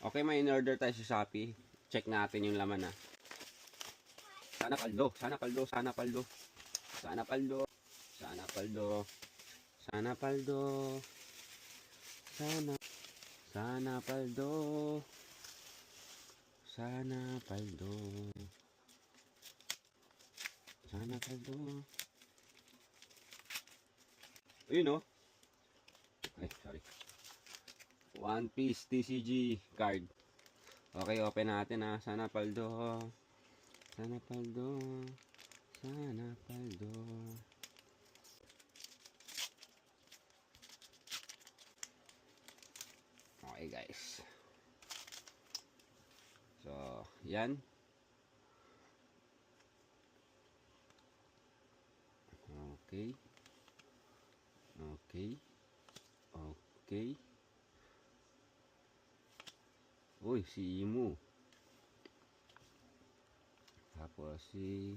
Okay, may in-order tayo sa Shopee. Check natin yung laman ha. Sana paldo, sana paldo, sana paldo. Sana paldo, sana paldo. Sana paldo. Sana paldo. Sana paldo. Sana paldo. Ayun oh. Ay, sorry. One Piece TCG card. Okay, open natin ha. Sana paldo. Sana paldo. Sana paldo. Okay guys. So, yan. Okay. Okay. Okay. Uy, si Imu. Tapos si